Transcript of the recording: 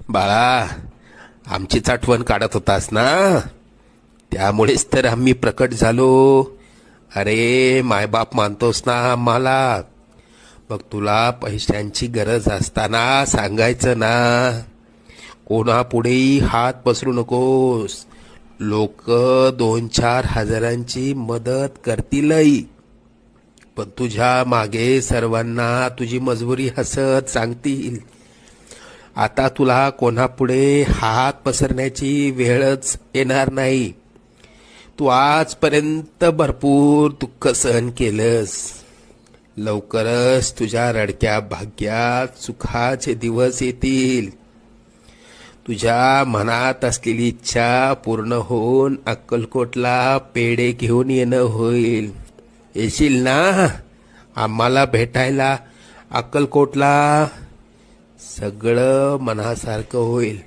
बाळा, आमचीच आठवण काढत होतास ना, त्यामुळेच तर आम्ही प्रकट झालो. अरे मायबाप मानतोस ना आम्हाला, मग तुला पैशांची गरज असताना सांगायचं ना. कोणापुढेही हात पसरू नकोस. लोक 2-4 हजारांची मदत करतीलही, पण तुझ्या मागे सर्वांना तुझी मजबुरी हसत सांगतील. आता तुला कोणापुढे हात पसरण्याची वेळच येणार नाही. तू आजपर्यंत भरपूर दुःख सहन केलंस. लवकरच तुझ्या रडक्या भाग्यात सुखाचे दिवस येतील. तुझ्या मनात असलेली इच्छा पूर्ण होऊन अक्कलकोटला पेढे घेऊन येणं होईल. येशील ना आम्हाला भेटायला अक्कलकोटला? सगळं मनासारखं होईल.